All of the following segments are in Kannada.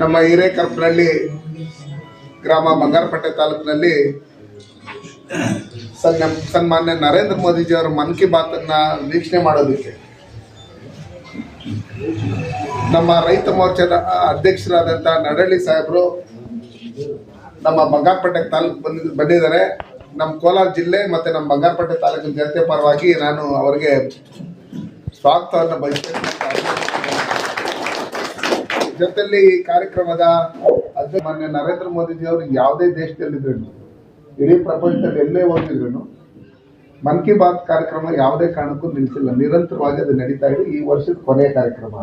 ನಮ್ಮ ಹಿರೇಕಲ್ಪನಹಳ್ಳಿ ಗ್ರಾಮ ಬಂಗಾರಪೇಟೆ ತಾಲೂಕಿನಲ್ಲಿ ಸನ್ಮಾನ್ಯ ನರೇಂದ್ರ ಮೋದಿಜಿಯವರ ಮನ್ ಕಿ ಬಾತನ್ನು ವೀಕ್ಷಣೆ ಮಾಡೋದಕ್ಕೆ ನಮ್ಮ ರೈತ ಮೋರ್ಚಾದ ಅಧ್ಯಕ್ಷರಾದಂಥ ನಡಳ್ಳಿ ಸಾಹೇಬರು ನಮ್ಮ ಬಂಗಾರಪೇಟೆ ತಾಲೂಕು ಬಂದಿದ್ದಾರೆ. ನಮ್ಮ ಕೋಲಾರ ಜಿಲ್ಲೆ ಮತ್ತು ನಮ್ಮ ಬಂಗಾರಪೇಟೆ ತಾಲೂಕಿನ ಜನತೆ ಪರವಾಗಿ ನಾನು ಅವರಿಗೆ ಸ್ವಾಗತವನ್ನು ಬಯಸ್ತೇನೆ. ಜೊತೆಯಲ್ಲಿ ಈ ಕಾರ್ಯಕ್ರಮದ ಮಾನ್ಯ ನರೇಂದ್ರ ಮೋದಿಜಿಯವರು ಯಾವುದೇ ದೇಶದಲ್ಲಿದ್ರು, ಇಡೀ ಪ್ರಪಂಚದಲ್ಲಿ ಎಲ್ಲೇ ಹೋಗಿದ್ರು ಮನ್ ಕಿ ಬಾತ್ ಕಾರ್ಯಕ್ರಮ ಯಾವುದೇ ಕಾರಣಕ್ಕೂ ನಿಲ್ಲಿಸಿಲ್ಲ. ನಿರಂತರವಾಗಿ ಅದು ನಡೀತಾ ಇದೆ. ಈ ವರ್ಷದ ಕೊನೆಯ ಕಾರ್ಯಕ್ರಮ.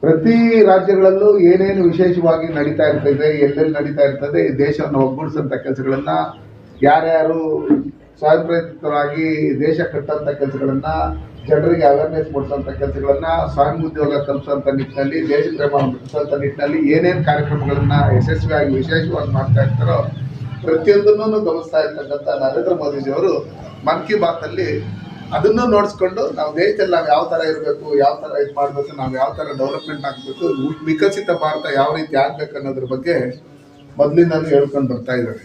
ಪ್ರತಿ ರಾಜ್ಯಗಳಲ್ಲೂ ಏನೇನು ವಿಶೇಷವಾಗಿ ನಡೀತಾ ಇರ್ತದೆ, ಎಲ್ಲೆಲ್ಲಿ ನಡೀತಾ ಇರ್ತದೆ, ಈ ದೇಶವನ್ನು ಒಗ್ಗೂಡಿಸಂತ ಕೆಲಸಗಳನ್ನ ಯಾರ್ಯಾರು ಸ್ವಯಂ ಪ್ರೇರಿತರಾಗಿ ದೇಶ ಕಟ್ಟಂತ ಕೆಲಸಗಳನ್ನ, ಜನರಿಗೆ ಅವೇರ್ನೆಸ್ ಮೂಡಿಸುವಂತ ಕೆಲಸಗಳನ್ನ, ಸ್ವಯಂ ಉದ್ಯೋಗ ಕಲ್ಪಿಸುವಂತ ನಿಟ್ಟಿನಲ್ಲಿ, ದೇಶ ಪ್ರೇಮ ಮೂಡಿಸುವಂತ ನಿಟ್ಟಿನಲ್ಲಿ ಏನೇನು ಕಾರ್ಯಕ್ರಮಗಳನ್ನ ಯಶಸ್ವಿಯಾಗಿ ವಿಶೇಷವಾಗಿ ಮಾಡ್ತಾ ಇರ್ತಾರೋ ಪ್ರತಿಯೊಂದನ್ನು ಗಮನಿಸ್ತಾ ಇರ್ತಕ್ಕಂಥ ನರೇಂದ್ರ ಮೋದಿಜಿಯವರು ಮನ್ ಕಿ ಬಾತ್ ಅಲ್ಲಿ ಅದನ್ನು ನೋಡಿಸ್ಕೊಂಡು ನಾವು ದೇಶದಲ್ಲಿ ನಾವು ಯಾವ ಥರ ಇರಬೇಕು, ಯಾವ ಥರ ಇದು ಮಾಡಬೇಕು, ನಾವು ಯಾವ ಥರ ಡೆವಲಪ್ಮೆಂಟ್ ಆಗಬೇಕು, ವಿಕಸಿತ ಭಾರತ ಯಾವ ರೀತಿ ಆಗ್ಬೇಕು ಅನ್ನೋದ್ರ ಬಗ್ಗೆ ಮೊದಲಿಂದಲೂ ಹೇಳ್ಕೊಂಡು ಬರ್ತಾ ಇದ್ದಾರೆ.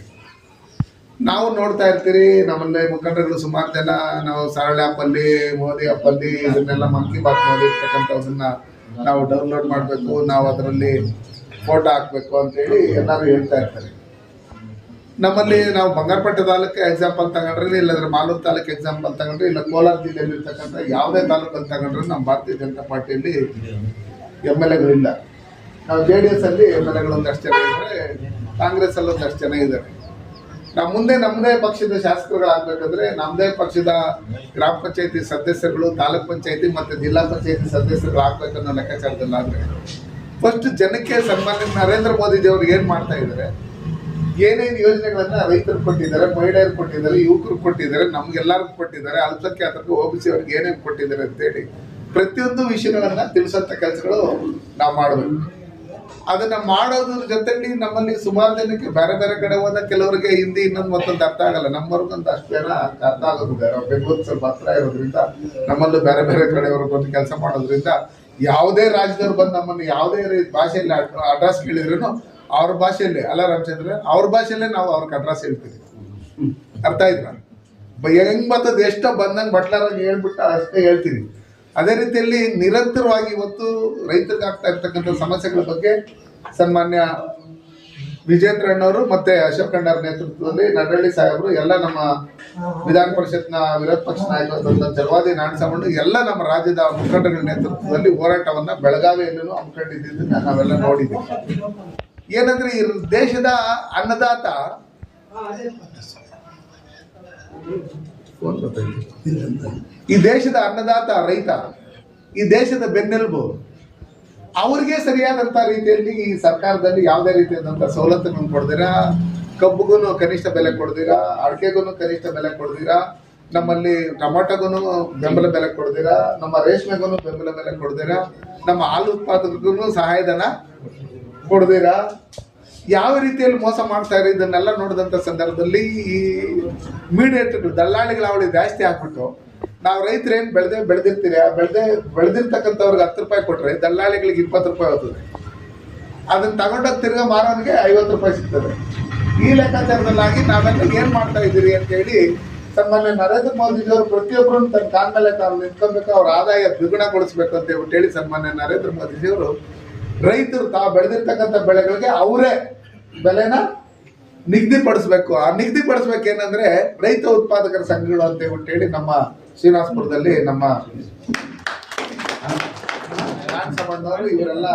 ನಾವು ನೋಡ್ತಾ ಇರ್ತೀರಿ, ನಮ್ಮಲ್ಲಿ ಮುಖಂಡರುಗಳು ಸುಮಾರು ಜನ ನಾವು ಸರಳ ಆ್ಯಪಲ್ಲಿ, ಮೋದಿ ಆ್ಯಪಲ್ಲಿ ಇದನ್ನೆಲ್ಲ ಮನ್ ಕಿ ಬಾತ್ ನೋಡಿರ್ತಕ್ಕಂಥದನ್ನ ನಾವು ಡೌನ್ಲೋಡ್ ಮಾಡಬೇಕು, ನಾವು ಅದರಲ್ಲಿ ಫೋಟೋ ಹಾಕಬೇಕು ಅಂತೇಳಿ ಎಲ್ಲರೂ ಹೇಳ್ತಾ ಇರ್ತಾರೆ. ನಮ್ಮಲ್ಲಿ ನಾವು ಬಂಗಾರಪೇಟೆ ತಾಲೂಕು ಎಕ್ಸಾಂಪಲ್ ತಗೊಂಡ್ರೆ, ಇಲ್ಲಾಂದ್ರೆ ಮಾಲೂರು ತಾಲೂಕು ಎಕ್ಸಾಂಪಲ್ ತಗೊಂಡ್ರೆ, ಇಲ್ಲ ಕೋಲಾರ ಜಿಲ್ಲೆಯಲ್ಲಿ ಇರ್ತಕ್ಕಂಥ ಯಾವುದೇ ತಾಲೂಕಲ್ಲಿ ತಗೊಂಡ್ರೆ ನಮ್ಮ ಭಾರತೀಯ ಜನತಾ ಪಾರ್ಟಿಯಲ್ಲಿ MLAಗಳಿಲ್ಲ. ನಾವು JDS ಅಲ್ಲಿ MLAಗಳು ಒಂದಷ್ಟು ಜನ ಇದ್ದಾರೆ, ಕಾಂಗ್ರೆಸ್ ಅಲ್ಲಿ ಒಂದಷ್ಟು ಜನ ಇದ್ದಾರೆ. ನಾವು ಮುಂದೆ ನಮ್ಮದೇ ಪಕ್ಷದ ಶಾಸಕರುಗಳಾಗಬೇಕಂದ್ರೆ ನಮ್ಮದೇ ಪಕ್ಷದ ಗ್ರಾಮ ಪಂಚಾಯತಿ ಸದಸ್ಯರುಗಳು, ತಾಲೂಕ್ ಪಂಚಾಯತಿ ಮತ್ತು ಜಿಲ್ಲಾ ಪಂಚಾಯತಿ ಸದಸ್ಯರುಗಳಾಗಬೇಕನ್ನೋ ಲೆಕ್ಕಾಚಾರದಲ್ಲಾದರೆ ಫಸ್ಟ್ ಜನಕ್ಕೆ ಸನ್ಮಾನ್ಯ ನರೇಂದ್ರ ಮೋದಿಜಿಯವರು ಏನು ಮಾಡ್ತಾ ಇದ್ದಾರೆ, ಏನೇನು ಯೋಜನೆಗಳನ್ನ ರೈತರು ಕೊಟ್ಟಿದ್ದಾರೆ, ಮಹಿಳೆಯರು ಕೊಟ್ಟಿದ್ದಾರೆ, ಯುವಕರು ಕೊಟ್ಟಿದ್ದಾರೆ, ನಮ್ಗೆಲ್ಲರಿಗೂ ಕೊಟ್ಟಿದ್ದಾರೆ, ಅಲ್ಪಸಂಖ್ಯಾತರಿಗೆ OBC ಅವ್ರಿಗೆ ಏನೇನು ಕೊಟ್ಟಿದ್ದಾರೆ ಅಂತೇಳಿ ಪ್ರತಿಯೊಂದು ವಿಷಯಗಳನ್ನ ತಿಳಿಸೋಂಥ ಕೆಲಸಗಳು ನಾವು ಮಾಡಬೇಕು. ಅದನ್ನ ಮಾಡೋದ್ರ ಜೊತೆಲಿ ನಮ್ಮಲ್ಲಿ ಸುಮಾರು ಜನಕ್ಕೆ ಬೇರೆ ಬೇರೆ ಕಡೆ ಹೋದ ಕೆಲವರಿಗೆ ಹಿಂದಿ ಇನ್ನೊಂದು ಮತ್ತೊಂದು ಅರ್ಥ ಆಗಲ್ಲ. ನಮ್ಮವ್ರಿಗೊಂದು ಅಷ್ಟು ಜನ ಅರ್ಥ ಆಗೋದಿಲ್ಲ. ನಾವು ಬೆಂಗಳೂರು ಸ್ವಲ್ಪ ಹತ್ರ ಇರೋದ್ರಿಂದ ನಮ್ಮಲ್ಲೂ ಬೇರೆ ಬೇರೆ ಕಡೆಯವರು ಬಂದು ಕೆಲಸ ಮಾಡೋದ್ರಿಂದ ಯಾವುದೇ ರಾಜ್ಯದವ್ರು ಬಂದು ನಮ್ಮನ್ನು ಯಾವುದೇ ಭಾಷೆಯಲ್ಲಿ ಅಡ್ರೆಸ್ ಕೇಳಿದ್ರು ಅವ್ರ ಭಾಷೆಯಲ್ಲೇ, ಅಲ್ಲ ರಾಮಚಂದ್ರ, ಅವ್ರ ಭಾಷೆಯಲ್ಲೇ ನಾವು ಅವ್ರಿಗೆ ಅಡ್ರೆಸ್ ಹೇಳ್ತೀವಿ. ಅರ್ಥ ಆಯ್ತಾ? ಹೆಂಗ್ ಬರ್ತದೆ ಎಷ್ಟೋ ಬಂದಂಗೆ ಬಟ್ಲಾರಂಗೆ ಹೇಳ್ಬಿಟ್ಟು ಅಷ್ಟೇ ಹೇಳ್ತೀವಿ. ಅದೇ ರೀತಿಯಲ್ಲಿ ನಿರಂತರವಾಗಿ ಇವತ್ತು ರೈತರಿಗೆ ಆಗ್ತಾ ಇರ್ತಕ್ಕಂಥ ಸಮಸ್ಯೆಗಳ ಬಗ್ಗೆ ಸನ್ಮಾನ್ಯ ವಿಜೇಂದ್ರ ಅಣ್ಣವರು ಮತ್ತೆ ಅಶೋಕ್ ಅಣ್ಣರ ನೇತೃತ್ವದಲ್ಲಿ ನಡಳ್ಳಿ ಸಾಹೇಬರು, ಎಲ್ಲ ನಮ್ಮ ವಿಧಾನ ಪರಿಷತ್ನ ವಿರೋಧ ಪಕ್ಷ ನಾಯಕರಾದಂಥ ಚಲವಾದಿ ನಾರಾಯಣಸ್ವಾಮಿ, ಎಲ್ಲ ನಮ್ಮ ರಾಜ್ಯದ ಮುಖಂಡಗಳ ನೇತೃತ್ವದಲ್ಲಿ ಹೋರಾಟವನ್ನ ಬೆಳಗಾವಿಯಲ್ಲೂ ಹಮ್ಮಿಕೊಂಡಿದ್ದನ್ನ ನಾವೆಲ್ಲ ನೋಡಿದ್ದೀವಿ. ಏನಂದ್ರೆ ಈ ದೇಶದ ಅನ್ನದಾತ, ಈ ದೇಶದ ಅನ್ನದಾತ ರೈತ, ಈ ದೇಶದ ಬೆನ್ನೆಲುಬು, ಅವ್ರಿಗೆ ಸರಿಯಾದಂತ ರೀತಿಯಲ್ಲಿ ಈ ಸರ್ಕಾರದಲ್ಲಿ ಯಾವುದೇ ರೀತಿಯಾದಂಥ ಸವಲತ್ತುಗಳನ್ನು ಕೊಡ್ದಿರಾ, ಕಬ್ಬುಗೂ ಕನಿಷ್ಠ ಬೆಲೆ ಕೊಡ್ದಿರಾ, ಅಡಿಕೆಗೂ ಕನಿಷ್ಠ ಬೆಲೆ ಕೊಡ್ದಿರಾ, ನಮ್ಮಲ್ಲಿ ಟೊಮಾಟೋಗೂ ಬೆಂಬಲ ಬೆಲೆ ಕೊಡ್ದಿರಾ, ನಮ್ಮ ರೇಷ್ಮೆಗೂ ಬೆಂಬಲ ಬೆಲೆ ಕೊಡ್ದಿರಾ, ನಮ್ಮ ಹಾಲು ಉತ್ಪಾದಕರಿಗೂ ಸಹಾಯಧನ ಕೊಡ್ದಿರಾ, ಯಾವ ರೀತಿಯಲ್ಲಿ ಮೋಸ ಮಾಡ್ತಾ ಇರೋ ಇದನ್ನೆಲ್ಲ ನೋಡಿದಂಥ ಸಂದರ್ಭದಲ್ಲಿ ಈ ಮೀಡಿಯೇಟರ್ಗಳು, ದಲ್ಲಾಳಿಗಳ ಅವಳಿ ಜಾಸ್ತಿ ಹಾಕ್ಬಿಟ್ಟು ನಾವು ರೈತರು ಏನು ಬೆಳೆದಿರ್ತೀರಿ, ಬೆಳೆದಿರ್ತಕ್ಕಂಥವ್ರಿಗೆ 10 ರೂಪಾಯಿ ಕೊಟ್ಟರೆ ದಲ್ಲಾಳಿಗಳಿಗೆ 20 ರೂಪಾಯಿ ಹೋಗ್ತದೆ. ಅದನ್ನ ತಗೊಂಡೋಗಿ ತಿರ್ಗಾ ಮಾರೋನಿಗೆ 50 ರೂಪಾಯಿ ಸಿಗ್ತದೆ. ಈ ಲೆಕ್ಕಾಚಾರದಲ್ಲಾಗಿ ನಾವೆಲ್ಲ ಏನು ಮಾಡ್ತಾ ಇದ್ದೀರಿ ಅಂತೇಳಿ ಸನ್ಮಾನ್ಯ ನರೇಂದ್ರ ಮೋದಿಜಿಯವರು ಪ್ರತಿಯೊಬ್ಬರು ತನ್ನ ಕಾಲ ಮೇಲೆ ತಾವು ನಿಂತ್ಕೊಬೇಕು, ಅವ್ರ ಆದಾಯ ದ್ವಿಗುಣಗೊಳಿಸ್ಬೇಕು ಅಂತ ಹೇಳಿ ಸನ್ಮಾನ್ಯ ನರೇಂದ್ರ ಮೋದಿಜಿಯವರು ರೈತರು ತಾವು ಬೆಳೆದಿರ್ತಕ್ಕಂಥ ಬೆಳೆಗಳಿಗೆ ಅವರೇ ಬೆಲೆನ ನಿಗದಿಪಡಿಸ್ಬೇಕು. ಆ ನಿಗದಿಪಡಿಸ್ಬೇಕೇನಂದ್ರೆ ರೈತ ಉತ್ಪಾದಕರ ಸಂಘಗಳು ಅಂತ ಹೇಳಿ ನಮ್ಮ ಶ್ರೀನಿವಾಸಪುರದಲ್ಲಿ ನಮ್ಮ ನಾರಾಯಣಸ್ವಾಮಣ್ಣವರು ಇವರೆಲ್ಲ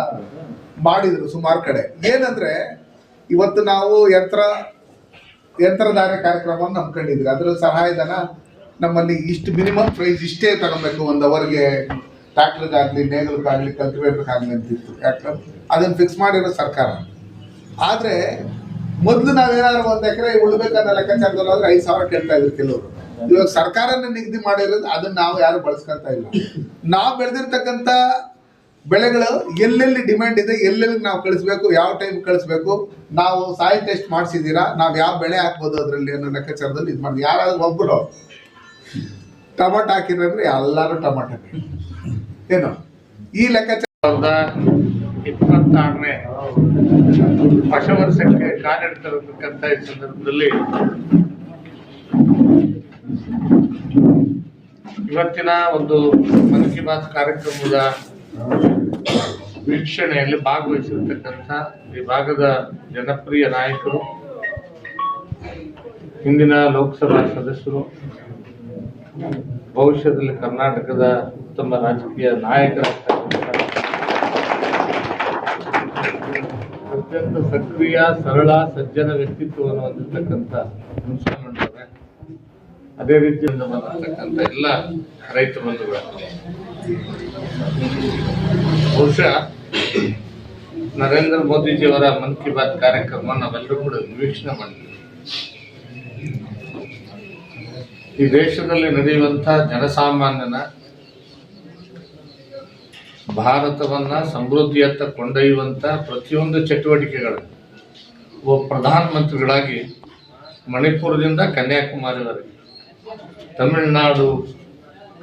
ಮಾಡಿದ್ರು ಸುಮಾರು ಕಡೆ. ಏನಂದ್ರೆ ಇವತ್ತು ನಾವು ಯಂತ್ರಧಾರೆ ಕಾರ್ಯಕ್ರಮವನ್ನು ನಂಬ್ಕೊಂಡಿದ್ವಿ. ಅದರ ಸಹಾಯಧನ ನಮ್ಮಲ್ಲಿ ಇಷ್ಟು ಮಿನಿಮಮ್ ಪ್ರೈಸ್ ಇಷ್ಟೇ ತಗೊಬೇಕು, 1 ಅವರ್ಗೆ ಟ್ರ್ಯಾಕ್ಟರ್ಗಾಗಲಿ, ನೇಗಲ್ಗಾಗಲಿ, ಕಲ್ಟಿವೇಟರ್ಗಾಗಲಿ ಅಂತಿತ್ತು. ಯಾಕಂದ್ರೆ ಅದನ್ನು ಫಿಕ್ಸ್ ಮಾಡಿರೋ ಸರ್ಕಾರ. ಆದರೆ ಮೊದಲು ನಾವೇನಾದ್ರು 1 ಎಕರೆ ಉಳ್ಬೇಕನ್ನೋ ಲೆಕ್ಕಾಚಾರದಲ್ಲಿ ಹೋದ್ರೆ 5,000 ಕೇಳ್ತಾ ಇದ್ರು ಕೆಲವರು. ಇವಾಗ ಸರ್ಕಾರನ ನಿಗದಿ ಮಾಡಿರೋದು ಅದನ್ನ ನಾವು ಯಾರು ಬಳಸ್ಕೊಂತ ಇಲ್ಲ. ನಾವು ಬೆಳೆದಿರ್ತಕ್ಕಂಥ ಬೆಳೆಗಳು ಎಲ್ಲೆಲ್ಲಿ ಡಿಮ್ಯಾಂಡ್ ಇದೆ, ಎಲ್ಲೆಲ್ಲಿ ನಾವು ಕಳಿಸ್ಬೇಕು, ಯಾವ ಟೈಮ್ ಕಳಿಸ್ಬೇಕು, ನಾವು ಸಾಯಿಲ್ ಟೆಸ್ಟ್ ಮಾಡಿಸಿದ್ದೀರಾ, ನಾವು ಯಾವ ಬೆಳೆ ಹಾಕ್ಬೋದು ಅದರಲ್ಲಿ ಅನ್ನೋ ಲೆಕ್ಕಾಚಾರದಲ್ಲಿ ಇದು ಮಾಡಿ. ಯಾರಾದ್ರೂ ಒಬ್ಬರು ಟೊಮಾಟೊ ಹಾಕಿದ್ರೆ ಎಲ್ಲರೂ ಟೊಮಾಟೊ ಏನು ಈ ಲೆಕ್ಕಾಚಾರ 26ನೇ ಹೊಸ ವರ್ಷಕ್ಕೆ ಕಾಲಿಡ್ತಿರತಕ್ಕಂಥ ಈ ಸಂದರ್ಭದಲ್ಲಿ ಇವತ್ತಿನ ಒಂದು ಮನ್ ಕಿ ಬಾತ್ ಕಾರ್ಯಕ್ರಮದ ವೀಕ್ಷಣೆಯಲ್ಲಿ ಭಾಗವಹಿಸಿರ್ತಕ್ಕಂಥ ಈ ಭಾಗದ ಜನಪ್ರಿಯ ನಾಯಕರು, ಹಿಂದಿನ ಲೋಕಸಭಾ ಸದಸ್ಯರು, ಭವಿಷ್ಯದಲ್ಲಿ ಕರ್ನಾಟಕದ ಉತ್ತಮ ರಾಜಕೀಯ ನಾಯಕರಾಗ್ತಕ್ಕಂಥ ಅತ್ಯಂತ ಸಕ್ರಿಯ, ಸರಳ, ಸಜ್ಜನ ವ್ಯಕ್ತಿತ್ವವನ್ನು ಹೊಂದಿರತಕ್ಕಂಥ ಮುನ್ಸಿಪಾಲ್ರೆ, ಅದೇ ರೀತಿಯಿಂದ ಬಂದಿರತಕ್ಕಂಥ ಎಲ್ಲ ರೈತ ಬಂಧುಗಳು, ಬಹುಶಃ ನರೇಂದ್ರ ಮೋದಿಜಿಯವರ ಮನ್ ಕಿ ಬಾತ್ ಕಾರ್ಯಕ್ರಮ ನಾವೆಲ್ಲರೂ ಕೂಡ ನಿರೀಕ್ಷಣೆ ಮಾಡಿದ್ವಿ. ಈ ದೇಶದಲ್ಲಿ ನಡೆಯುವಂಥ ಜನಸಾಮಾನ್ಯನ ಭಾರತವನ್ನ ಸಮೃದ್ಧಿಯತ್ತ ಕೊಂಡೊಯ್ಯುವಂಥ ಪ್ರತಿಯೊಂದು ಚಟುವಟಿಕೆಗಳು ಪ್ರಧಾನಮಂತ್ರಿಗಳಾಗಿ ಮಣಿಪುರದಿಂದ ಕನ್ಯಾಕುಮಾರಿವರೆಗೆ, ತಮಿಳುನಾಡು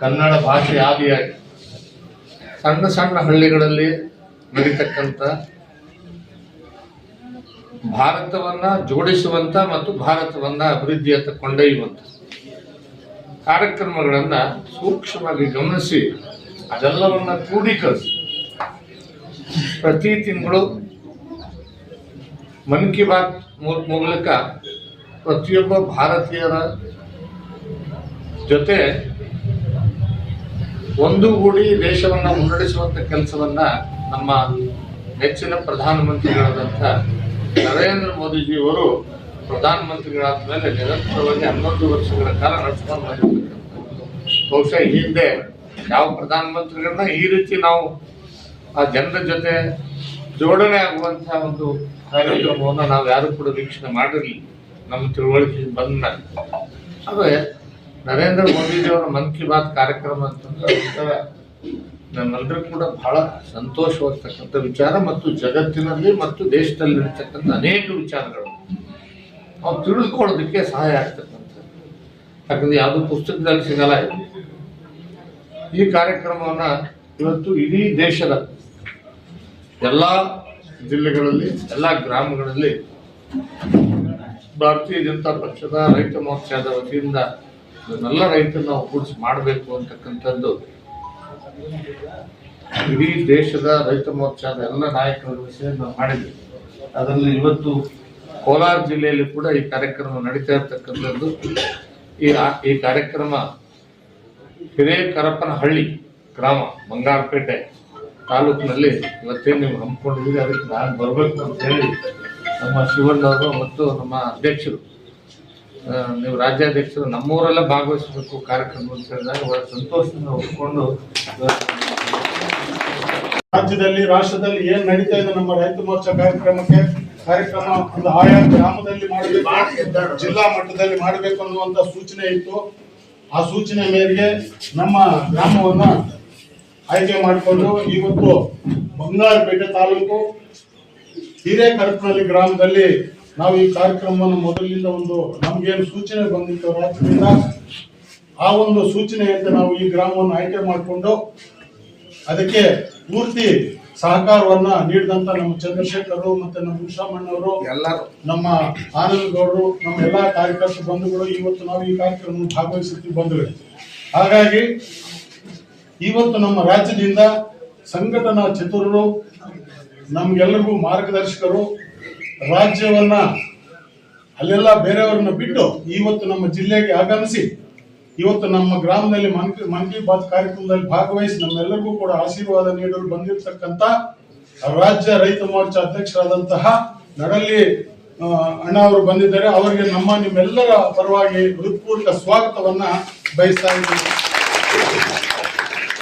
ಕನ್ನಡ ಭಾಷೆ ಆದಿಯಾಗಿ ಸಣ್ಣ ಸಣ್ಣ ಹಳ್ಳಿಗಳಲ್ಲಿ ನಡೀತಕ್ಕಂಥ ಭಾರತವನ್ನ ಜೋಡಿಸುವಂತ ಮತ್ತು ಭಾರತವನ್ನ ಅಭಿವೃದ್ಧಿಯತ್ತ ಕೊಂಡೊಯ್ಯುವಂತ ಕಾರ್ಯಕ್ರಮಗಳನ್ನ ಸೂಕ್ಷ್ಮವಾಗಿ ಗಮನಿಸಿ ಅದೆಲ್ಲವನ್ನ ಕ್ರೋಢೀಕರಿಸಿ ಪ್ರತಿ ತಿಂಗಳು ಮನ್ ಕಿ ಬಾತ್ ಮೂಲಕ ಪ್ರತಿಯೊಬ್ಬ ಭಾರತೀಯರ ಜೊತೆ ಒಂದುಗೂಡಿ ದೇಶವನ್ನ ಮುನ್ನಡೆಸುವಂತ ಕೆಲಸವನ್ನ ನಮ್ಮ ನೆಚ್ಚಿನ ಪ್ರಧಾನಮಂತ್ರಿಗಳಾದಂಥ ನರೇಂದ್ರ ಮೋದಿಜಿಯವರು ಪ್ರಧಾನಮಂತ್ರಿಗಳಾದ ಮೇಲೆ ನಿರಂತರವಾಗಿ 11 ವರ್ಷಗಳ ಕಾಲ ನಡೆಸ್ಕೊಂಡು ಬಂದಿರ್ತಕ್ಕಂಥ, ಬಹುಶಃ ಈ ಹಿಂದೆ ಯಾವ ಪ್ರಧಾನಮಂತ್ರಿಗಳನ್ನ ಈ ರೀತಿ ನಾವು ಆ ಜನರ ಜೊತೆ ಜೋಡಣೆ ಆಗುವಂತಹ ಒಂದು ಕಾರ್ಯಕ್ರಮವನ್ನು ನಾವು ಯಾರು ಕೂಡ ವೀಕ್ಷಣೆ ಮಾಡಿರಲಿಲ್ಲ ನಮ್ಮ ತಿಳುವಳಿಕೆ ಬಂದ ಮೇಲೆ. ಆದರೆ ನರೇಂದ್ರ ಮೋದಿಜಿಯವರ ಮನ್ ಕಿ ಬಾತ್ ಕಾರ್ಯಕ್ರಮ ಅಂತಂದ್ರೆ ನಮ್ಮೆಲ್ಲರೂ ಕೂಡ ಬಹಳ ಸಂತೋಷವಾಗ್ತಕ್ಕಂಥ ವಿಚಾರ ಮತ್ತು ಜಗತ್ತಿನಲ್ಲಿ ಮತ್ತು ದೇಶದಲ್ಲಿ ನಡೀತಕ್ಕಂಥ ಅನೇಕ ವಿಚಾರಗಳು ನಾವು ತಿಳಿದುಕೊಳ್ಳೋದಕ್ಕೆ ಸಹಾಯ ಆಗ್ತಕ್ಕಂಥ, ಯಾಕಂದ್ರೆ ಯಾವುದು ಪುಸ್ತಕದಲ್ಲಿ ಸಿಗಲ್ಲ. ಈ ಕಾರ್ಯಕ್ರಮವನ್ನ ಇವತ್ತು ಇಡೀ ದೇಶದ ಎಲ್ಲ ಜಿಲ್ಲೆಗಳಲ್ಲಿ, ಎಲ್ಲ ಗ್ರಾಮಗಳಲ್ಲಿ ಭಾರತೀಯ ಜನತಾ ಪಕ್ಷದ ರೈತ ಮೋರ್ಚಾದ ವತಿಯಿಂದ ಇದನ್ನೆಲ್ಲ ರೈತರನ್ನ ಒಗ್ಗೂಡಿಸಿ ಮಾಡಬೇಕು ಅಂತಕ್ಕಂಥದ್ದು ಇಡೀ ದೇಶದ ರೈತ ಮೋರ್ಚಾದ ಎಲ್ಲ ನಾಯಕರ ವಿಷಯ ನಾವು ಮಾಡಿದ್ವಿ. ಅದರಲ್ಲಿ ಇವತ್ತು ಕೋಲಾರ ಜಿಲ್ಲೆಯಲ್ಲಿ ಕೂಡ ಈ ಕಾರ್ಯಕ್ರಮ ನಡೀತಾ ಇರ್ತಕ್ಕಂಥದ್ದು. ಈ ಕಾರ್ಯಕ್ರಮ ಹಿರೇಕರಪನಹಳ್ಳಿ ಗ್ರಾಮ, ಬಂಗಾರಪೇಟೆ ತಾಲೂಕಿನಲ್ಲಿ ಇವತ್ತೇನು ನೀವು ಹಮ್ಮಿಕೊಂಡಿದ್ದೀರಿ, ಅದಕ್ಕೆ ನಾನು ಬರಬೇಕು ಅಂತ ಹೇಳಿ ನಮ್ಮ ಶಿವಣ್ಣವರು ಮತ್ತು ನಮ್ಮ ಅಧ್ಯಕ್ಷರು, ನೀವು ರಾಜ್ಯಾಧ್ಯಕ್ಷರು ನಮ್ಮೂರೆಲ್ಲ ಭಾಗವಹಿಸಬೇಕು ಕಾರ್ಯಕ್ರಮ ಅಂತ ಹೇಳಿದಾಗ ಅವರ ಸಂತೋಷದಿಂದ ಒಪ್ಪಿಕೊಂಡು ರಾಜ್ಯದಲ್ಲಿ, ರಾಷ್ಟ್ರದಲ್ಲಿ ಏನ್ ನಡೀತಾ ಇದೆ ನಮ್ಮ ರೈತ ಮೋರ್ಚಾ ಕಾರ್ಯಕ್ರಮ ಒಂದು ಆಯಾ ಗ್ರಾಮದಲ್ಲಿ ಮಾಡಬೇಕು, ಜಿಲ್ಲಾ ಮಟ್ಟದಲ್ಲಿ ಮಾಡಬೇಕು ಅನ್ನುವಂತ ಸೂಚನೆ ಇತ್ತು. ಆ ಸೂಚನೆ ಮೇರೆಗೆ ನಮ್ಮ ಗ್ರಾಮವನ್ನ ಆಯ್ಕೆ ಮಾಡಿಕೊಂಡು ಇವತ್ತು ಬಂಗಾರಪೇಟೆ ತಾಲೂಕು ಹಿರೇಕರಪನಹಳ್ಳಿ ಗ್ರಾಮದಲ್ಲಿ ನಾವು ಈ ಕಾರ್ಯಕ್ರಮವನ್ನು ಮೊದಲಿನಿಂದ ಒಂದು ನಮ್ಗೇನು ಸೂಚನೆ ಬಂದಿತ್ತು ರಾಜ್ಯದಿಂದ, ಆ ಒಂದು ಸೂಚನೆಯಂತೆ ನಾವು ಈ ಗ್ರಾಮವನ್ನು ಆಯ್ಕೆ ಮಾಡಿಕೊಂಡು ಅದಕ್ಕೆ ಪೂರ್ತಿ ಸಹಕಾರವನ್ನ ನೀಡಿದಂತ ನಮ್ಮ ಚಂದ್ರಶೇಖರ್ ಮತ್ತೆ ನಮ್ಮ ಮುಷಾಮಣ್ಣವರು, ನಮ್ಮ ಆನಂದ್ ಗೌಡರು, ನಮ್ಮ ಎಲ್ಲಾ ಕಾರ್ಯಕರ್ತ ಬಂಧುಗಳು ಇವತ್ತು ನಾವು ಈ ಕಾರ್ಯಕ್ರಮ ಭಾಗವಹಿಸುತ್ತೀವಿ ಬಂಧುಗಳು. ಹಾಗಾಗಿ ಇವತ್ತು ನಮ್ಮ ರಾಜ್ಯದಿಂದ ಸಂಘಟನಾ ಚತುರರು, ನಮ್ಗೆಲ್ಲರಿಗೂ ಮಾರ್ಗದರ್ಶಕರು, ರಾಜ್ಯವನ್ನ ಅಲ್ಲೆಲ್ಲ ಬೇರೆಯವ್ರನ್ನ ಬಿಟ್ಟು ಇವತ್ತು ನಮ್ಮ ಜಿಲ್ಲೆಗೆ ಆಗಮಿಸಿ ಇವತ್ತು ನಮ್ಮ ಗ್ರಾಮದಲ್ಲಿ ಮನ್ ಕಿ ಬಾತ್ ಕಾರ್ಯಕ್ರಮದಲ್ಲಿ ಭಾಗವಹಿಸಿ ನಮ್ಮೆಲ್ಲರಿಗೂ ಕೂಡ ಆಶೀರ್ವಾದ ನೀಡಲು ಬಂದಿರತಕ್ಕಂತ ರಾಜ್ಯ ರೈತ ಮೋರ್ಚಾ ಅಧ್ಯಕ್ಷರಾದಂತಹ ನಡಲಿ ಅಣ್ಣ ಅವರು ಬಂದಿದ್ದಾರೆ. ಅವರಿಗೆ ನಿಮ್ಮೆಲ್ಲರ ಪರವಾಗಿ ಹೃತ್ಪೂರ್ವಕ ಸ್ವಾಗತವನ್ನ ಬಯಸ್ತಾ ಇದ್ದೀನಿ.